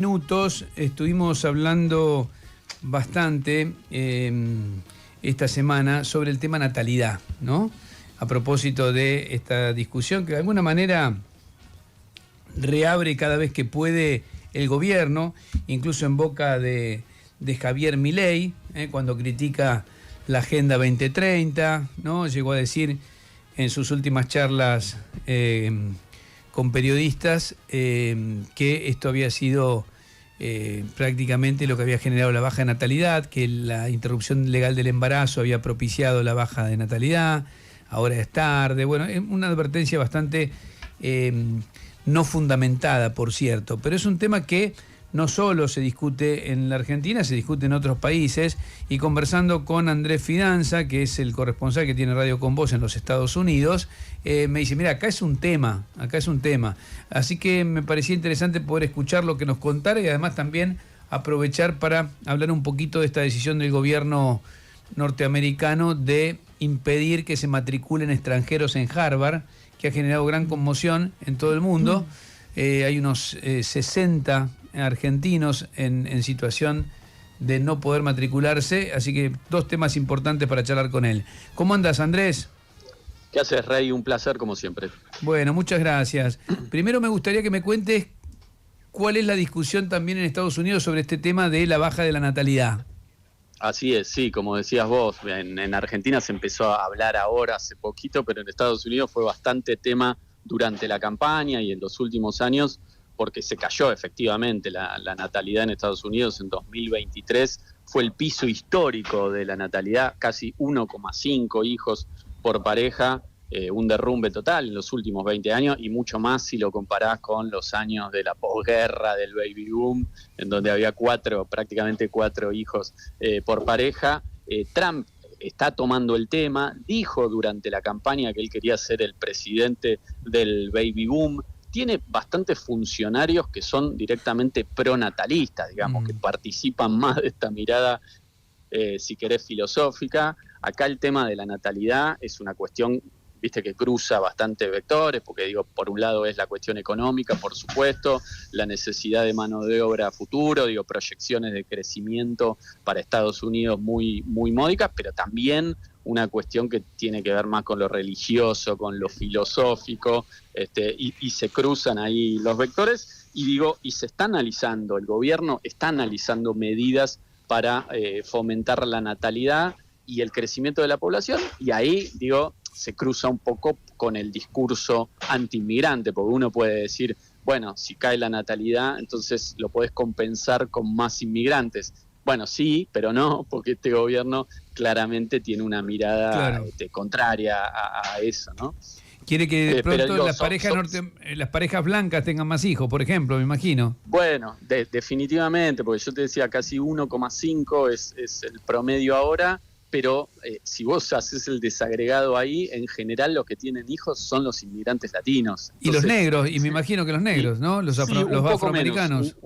Minutos estuvimos hablando bastante esta semana sobre el tema natalidad, ¿no? A propósito de esta discusión que de alguna manera reabre cada vez que puede el gobierno, incluso en boca de Javier Milei, cuando critica la Agenda 2030, ¿no? Llegó a decir en sus últimas charlas con periodistas que esto había sido prácticamente lo que había generado la baja de natalidad, que la interrupción legal del embarazo había propiciado la baja de natalidad, ahora es tarde. Bueno, es una advertencia bastante no fundamentada, por cierto, pero es un tema que no solo se discute en la Argentina, se discute en otros países, y conversando con Andrés Fidanza, que es el corresponsal que tiene Radio Con Voz en los Estados Unidos, me dice, mira, acá es un tema, así que me parecía interesante poder escuchar lo que nos contara y además también aprovechar para hablar un poquito de esta decisión del gobierno norteamericano de impedir que se matriculen extranjeros en Harvard, que ha generado gran conmoción en todo el mundo. Hay unos 60 argentinos en situación de no poder matricularse, así que dos temas importantes para charlar con él. ¿Cómo andas, Andrés? ¿Qué haces, Rey? Un placer, como siempre. Bueno, muchas gracias. Primero me gustaría que me cuentes cuál es la discusión también en Estados Unidos sobre este tema de la baja de la natalidad. Así es, sí, como decías vos, en Argentina se empezó a hablar ahora, hace poquito, pero en Estados Unidos fue bastante tema durante la campaña y en los últimos años, porque se cayó efectivamente la natalidad en Estados Unidos en 2023, fue el piso histórico de la natalidad, casi 1,5 hijos por pareja, un derrumbe total en los últimos 20 años y mucho más si lo comparás con los años de la posguerra, del baby boom, en donde había prácticamente cuatro hijos por pareja. Trump está tomando el tema, dijo durante la campaña que él quería ser el presidente del baby boom. Tiene bastantes funcionarios que son directamente pronatalistas, digamos, que participan más de esta mirada, si querés, filosófica. Acá el tema de la natalidad es una cuestión, viste, que cruza bastantes vectores, porque digo, por un lado es la cuestión económica, por supuesto, la necesidad de mano de obra a futuro, digo, proyecciones de crecimiento para Estados Unidos muy, muy módicas, pero también una cuestión que tiene que ver más con lo religioso, con lo filosófico, y se cruzan ahí los vectores, y se está analizando, el gobierno está analizando medidas para fomentar la natalidad y el crecimiento de la población, y ahí, digo, se cruza un poco con el discurso anti-inmigrante, porque uno puede decir, bueno, si cae la natalidad, entonces lo podés compensar con más inmigrantes. Bueno, sí, pero no, porque este gobierno claramente tiene una mirada contraria a eso, ¿no? Quiere que de pronto digo, las parejas blancas tengan más hijos, por ejemplo, me imagino. Bueno, definitivamente, porque yo te decía, casi 1,5 es el promedio ahora, pero si vos haces el desagregado ahí, en general los que tienen hijos son los inmigrantes latinos. Entonces, y los negros, y me imagino que los negros, ¿no? Los afroamericanos.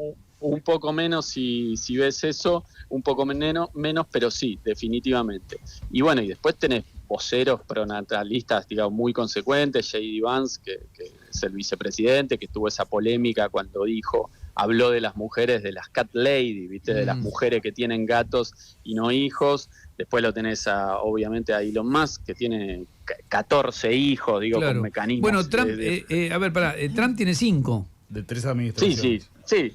Un poco menos si ves eso, un poco menos, pero sí, definitivamente. Y bueno, y después tenés voceros pronatalistas, digamos, muy consecuentes, J.D. Vance, que es el vicepresidente, que tuvo esa polémica cuando habló de las mujeres, de las cat lady, ¿viste? De las mujeres que tienen gatos y no hijos. Después lo tenés obviamente a Elon Musk, que tiene 14 hijos, digo, con mecanismos. Bueno, Trump, Trump tiene 5. De 3 administraciones. Sí.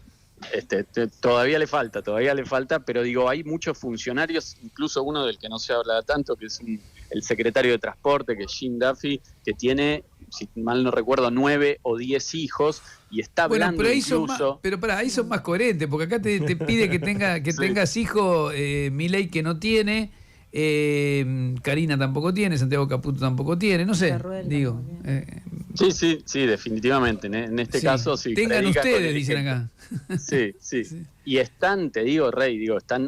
Todavía le falta, pero digo, hay muchos funcionarios, incluso uno del que no se habla tanto, que es el secretario de Transporte, que es Jim Duffy, que tiene, si mal no recuerdo, 9 o 10 hijos, y está hablando incluso... Ahí son más coherentes, porque acá te pide que tengas hijo, Milei que no tiene, Karina tampoco tiene, Santiago Caputo tampoco tiene, no sé, digo... Sí, definitivamente. En este caso, sí. Tengan ustedes, dicen acá. Sí. Y están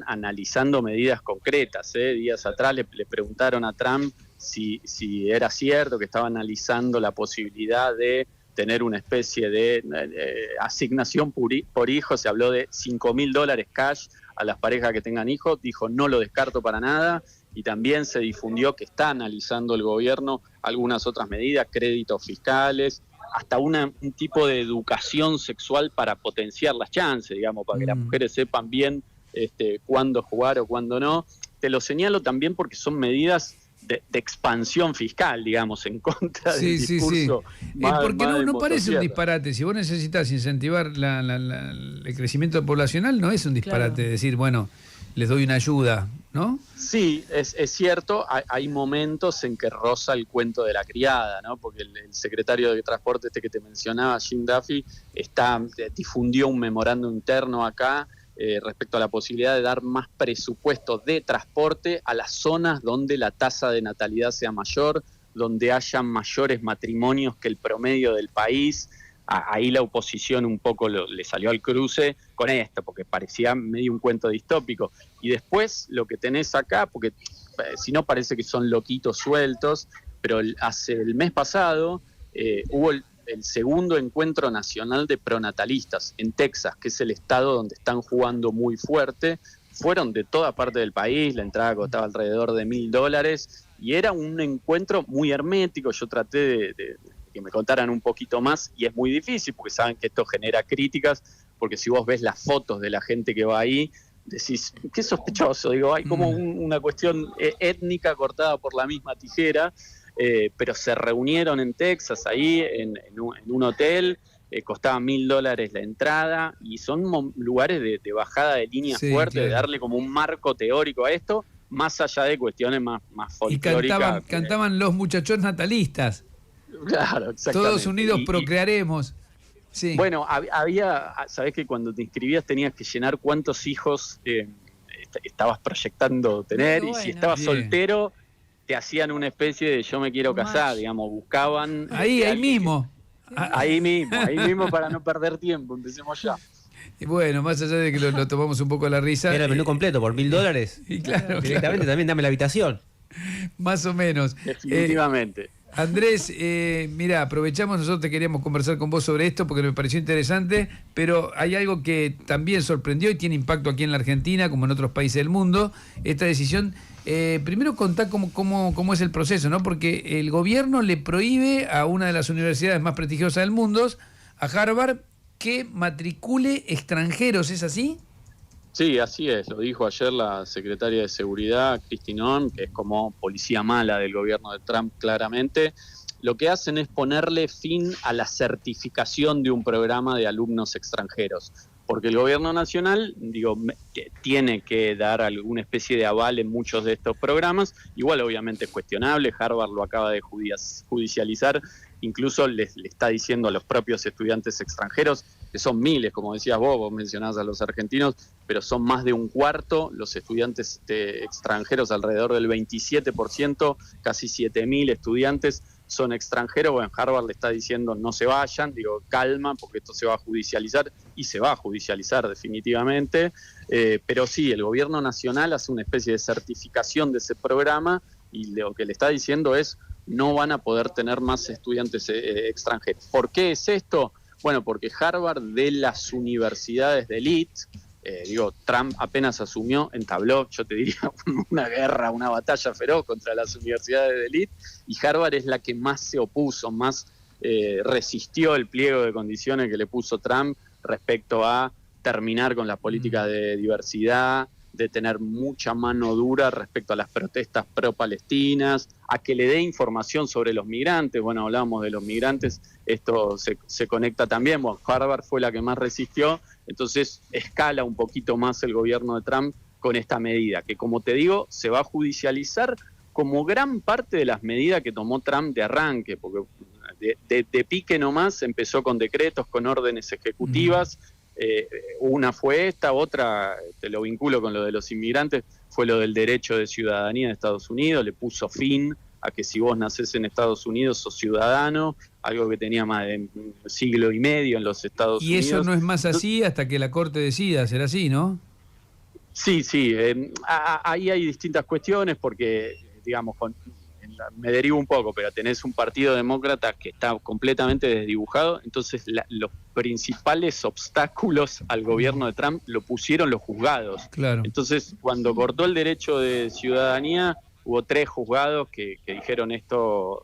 analizando medidas concretas. Días atrás le preguntaron a Trump si era cierto que estaba analizando la posibilidad de tener una especie de asignación por hijo. Se habló de $5.000 cash a las parejas que tengan hijos. Dijo, no lo descarto para nada. Y también se difundió que está analizando el gobierno algunas otras medidas, créditos fiscales, hasta un tipo de educación sexual para potenciar las chances, digamos, para que las mujeres sepan bien cuándo jugar o cuándo no. Te lo señalo también porque son medidas de expansión fiscal, digamos, en contra del discurso. Porque no parece un disparate. Si vos necesitas incentivar el crecimiento poblacional, no es un disparate. Claro. Decir, bueno, les doy una ayuda, ¿no? Sí, es cierto. Hay momentos en que roza el cuento de la criada, ¿no? Porque el secretario de Transporte que te mencionaba, Jim Duffy, difundió un memorándum interno acá respecto a la posibilidad de dar más presupuesto de transporte a las zonas donde la tasa de natalidad sea mayor, donde haya mayores matrimonios que el promedio del país. Ahí la oposición un poco le salió al cruce con esto, porque parecía medio un cuento distópico. Y después lo que tenés acá, porque si no parece que son loquitos sueltos, pero hace el mes pasado hubo el segundo encuentro nacional de pronatalistas en Texas, que es el estado donde están jugando muy fuerte. Fueron de toda parte del país, la entrada costaba alrededor de $1.000 y era un encuentro muy hermético. Yo traté de que me contaran un poquito más y es muy difícil porque saben que esto genera críticas, porque si vos ves las fotos de la gente que va ahí, decís, qué sospechoso, digo, hay como una cuestión étnica cortada por la misma tijera. Pero se reunieron en Texas, ahí en un hotel, costaba $1.000 la entrada, y son lugares de bajada de línea fuerte, claro, de darle como un marco teórico a esto, más allá de cuestiones más folclóricas. Y cantaban los muchachos natalistas. Claro, exactamente. Todos unidos procrearemos. Sí. Bueno, sabés que cuando te inscribías tenías que llenar cuántos hijos estabas proyectando tener, y si estabas soltero, te hacían una especie de yo me quiero casar, digamos, buscaban... Ahí mismo. Ahí mismo para no perder tiempo, empecemos ya. Y bueno, más allá de que lo tomamos un poco a la risa... Era el menú completo, por $1.000. Y claro, directamente también dame la habitación. Más o menos. Definitivamente. Andrés, mira, aprovechamos, nosotros te queríamos conversar con vos sobre esto porque me pareció interesante, pero hay algo que también sorprendió y tiene impacto aquí en la Argentina, como en otros países del mundo, esta decisión. Primero contá cómo es el proceso, ¿no? Porque el gobierno le prohíbe a una de las universidades más prestigiosas del mundo, a Harvard, que matricule extranjeros, ¿es así? Sí, así es, lo dijo ayer la secretaria de Seguridad, Kristi Noem, que es como policía mala del gobierno de Trump claramente. Lo que hacen es ponerle fin a la certificación de un programa de alumnos extranjeros, porque el gobierno nacional, tiene que dar alguna especie de aval en muchos de estos programas. Igual obviamente es cuestionable, Harvard lo acaba de judicializar, incluso le está diciendo a los propios estudiantes extranjeros, que son miles, como decías vos mencionabas a los argentinos, pero son más de un cuarto los estudiantes extranjeros, alrededor del 27%, casi 7.000 estudiantes son extranjeros. Bueno, Harvard le está diciendo no se vayan, calma, porque esto se va a judicializar, y se va a judicializar definitivamente, pero sí, el gobierno nacional hace una especie de certificación de ese programa, y lo que le está diciendo es no van a poder tener más estudiantes extranjeros. ¿Por qué es esto? Bueno, porque Harvard, de las universidades de élite, Trump apenas asumió, entabló, yo te diría, una guerra, una batalla feroz contra las universidades de élite, y Harvard es la que más se opuso, más resistió el pliego de condiciones que le puso Trump respecto a terminar con las políticas de diversidad, de tener mucha mano dura respecto a las protestas pro-palestinas, a que le dé información sobre los migrantes. Bueno, hablábamos de los migrantes, esto se conecta también. Bueno, Harvard fue la que más resistió, entonces escala un poquito más el gobierno de Trump con esta medida, que como te digo, se va a judicializar como gran parte de las medidas que tomó Trump de arranque, porque de pique nomás empezó con decretos, con órdenes ejecutivas. Una fue esta, otra, te lo vinculo con lo de los inmigrantes, fue lo del derecho de ciudadanía de Estados Unidos. Le puso fin a que si vos nacés en Estados Unidos sos ciudadano, algo que tenía más de un siglo y medio en los Estados Unidos. Y eso no es más así hasta que la Corte decida, será así, ¿no? Sí, ahí hay distintas cuestiones porque, me derivo un poco, pero tenés un partido demócrata que está completamente desdibujado, entonces los principales obstáculos al gobierno de Trump lo pusieron los juzgados. Claro. Entonces, cuando cortó el derecho de ciudadanía, hubo 3 juzgados que dijeron esto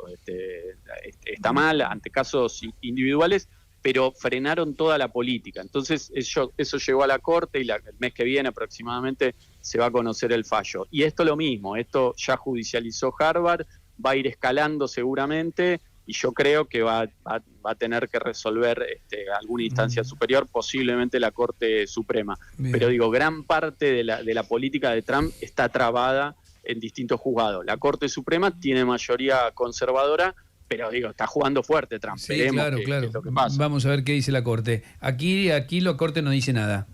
está mal ante casos individuales, pero frenaron toda la política. Entonces eso llegó a la Corte y el mes que viene aproximadamente se va a conocer el fallo. Y esto lo mismo, esto ya judicializó Harvard, va a ir escalando seguramente y yo creo que va a tener que resolver alguna instancia superior, posiblemente la Corte Suprema. Bien. Pero digo, gran parte de la política de Trump está trabada en distintos juzgados. La Corte Suprema tiene mayoría conservadora, pero digo, está jugando fuerte Trump. Sí, Veremos claro, qué claro. es lo que pasa. Vamos a ver qué dice la Corte. Aquí la Corte no dice nada.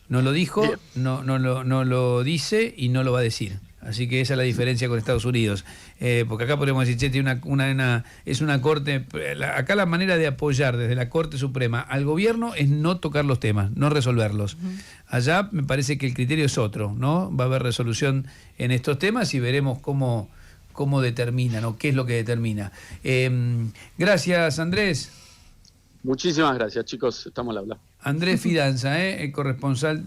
No lo dijo, Bien. no lo dice y no lo va a decir. Así que esa es la diferencia con Estados Unidos. Porque acá podemos decir, che, tiene es una Corte... Acá la manera de apoyar desde la Corte Suprema al gobierno es no tocar los temas, no resolverlos. Allá me parece que el criterio es otro, ¿no? Va a haber resolución en estos temas y veremos cómo determinan o qué es lo que determina. Gracias, Andrés. Muchísimas gracias, chicos. Estamos al habla. Andrés Fidanza, el corresponsal